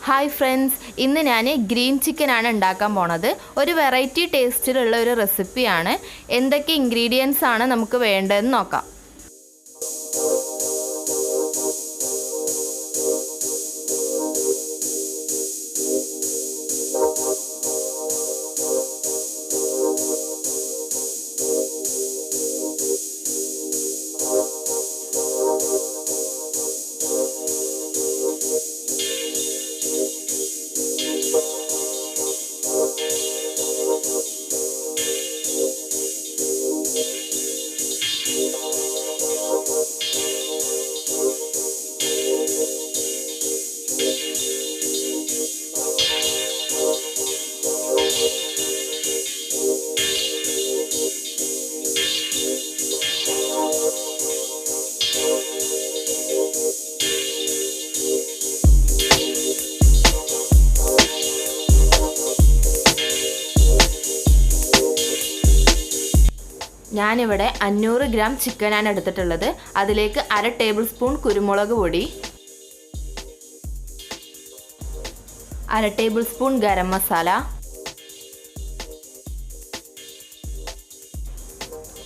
Hi friends, ഇന്ന് ഞാൻ green chicken ആണ് ഉണ്ടാക്കാൻ പോണത്. ഒരു വെറൈറ്റി ടേസ്റ്റിലുള്ള ഒരു റെസിപ്പിയാണ്. എന്തൊക്കെ ഇൻഗ്രീഡിയൻസ് ആണ് നമുക്ക് വേണ്ടതെന്ന് നോക്കാം. ഞാനിവിടെ 500 ഗ്രാം ചിക്കനാണ് എടുത്തിട്ടുള്ളത്. അതിലേക്ക് 1/2 ടേബിൾ സ്പൂൺ കുരുമുളക് പൊടി, 1/2 tablespoon garam masala,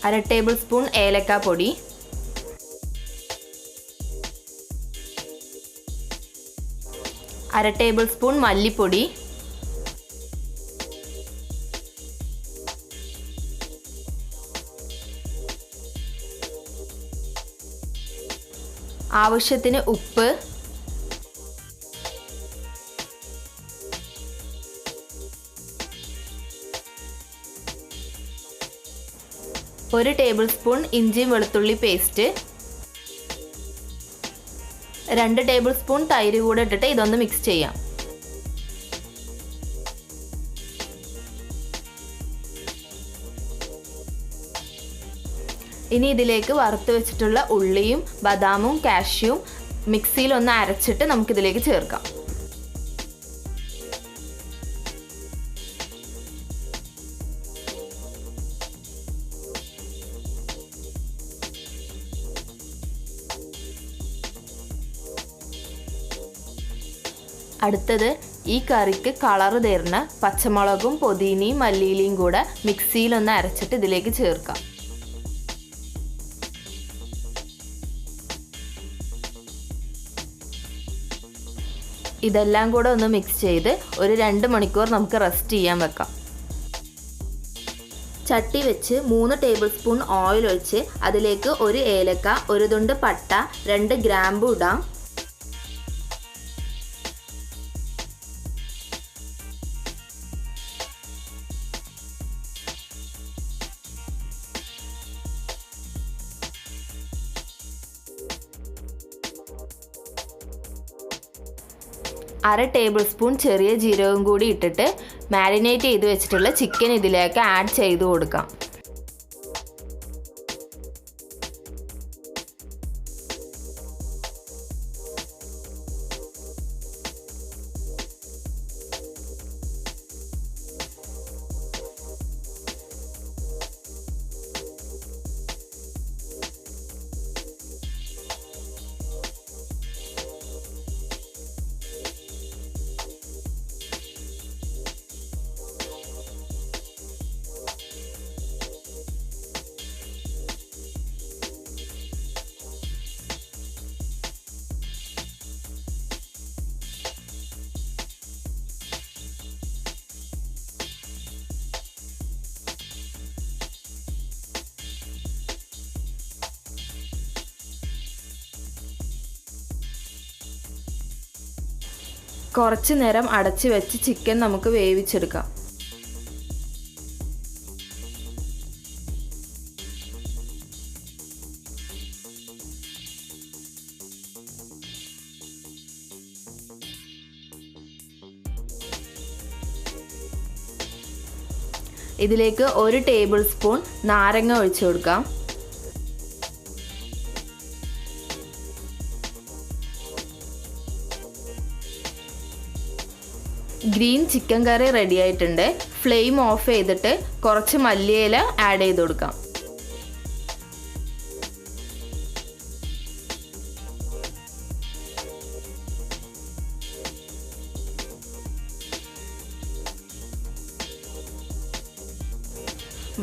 1/2 tablespoon ഏലക്കാപ്പൊടി, 1/2 ടേബിൾ സ്പൂൺ മല്ലിപ്പൊടി, ആവശ്യത്തിന് ഉപ്പ്, ഒരു ടേബിൾ സ്പൂൺ ഇഞ്ചിയും വെളുത്തുള്ളി പേസ്റ്റ്, 2 ടേബിൾ സ്പൂൺ തൈര് കൂടെ ഇട്ടിട്ട് ഇതൊന്ന് മിക്സ് ചെയ്യാം. ഇനി ഇതിലേക്ക് വറുത്ത് വെച്ചിട്ടുള്ള ഉള്ളിയും ബദാമും കാഷ്യൂവും മിക്സിയിൽ ഒന്ന് അരച്ചിട്ട് നമുക്കിതിലേക്ക് ചേർക്കാം. അടുത്തത് ഈ കറിക്ക് കളർ തരുന്ന പച്ചമുളകും പുതിനയും മല്ലിയിലയും കൂടെ മിക്സിയിൽ ഒന്ന് അരച്ചിട്ട് ഇതിലേക്ക് ചേർക്കാം. ഇതെല്ലാം കൂടെ ഒന്ന് മിക്സ് ചെയ്ത് ഒരു 2 മണിക്കൂർ നമുക്ക് റെസ്റ്റ് ചെയ്യാൻ വെക്കാം. ചട്ടി വെച്ച് 3 ടേബിൾ സ്പൂൺ ഓയിൽ ഒഴിച്ച് അതിലേക്ക് 1 ഏലക്ക, 1 തുണ്ട് പട്ട, 2 ഗ്രാമ്പു ഇടാം. അര ടേബിൾ സ്പൂൺ ചെറിയ ജീരകം കൂടി ഇട്ടിട്ട് മാരിനേറ്റ് ചെയ്ത് വെച്ചിട്ടുള്ള ചിക്കൻ ഇതിലേക്ക് ആഡ് ചെയ്ത് കൊടുക്കാം. കുറച്ച് നേരം അടച്ചു വെച്ച് ചിക്കൻ നമുക്ക് വേവിച്ചെടുക്കാം. ഇതിലേക്ക് 1 ടേബിൾ സ്പൂൺ നാരങ്ങ ഒഴിച്ചു കൊടുക്കാം. ഗ്രീൻ ചിക്കൻ കറി റെഡി ആയിട്ടുണ്ട്. ഫ്ലെയിം ഓഫ് ചെയ്തിട്ട് കുറച്ച് മല്ലിയില ആഡ് ചെയ്ത് കൊടുക്കാം.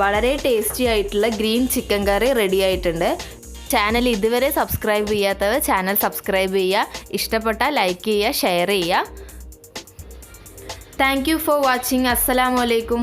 വളരെ ടേസ്റ്റി ആയിട്ടുള്ള ഗ്രീൻ ചിക്കൻ കറി റെഡി ആയിട്ടുണ്ട്. ചാനൽ ഇതുവരെ സബ്സ്ക്രൈബ് ചെയ്യാത്തവർ ചാനൽ സബ്സ്ക്രൈബ് ചെയ്യുക. ഇഷ്ടപ്പെട്ടാൽ ലൈക്ക് ചെയ്യുക, ഷെയർ ചെയ്യുക. Thank you for watching. അസ്സലാമു അലൈക്കും.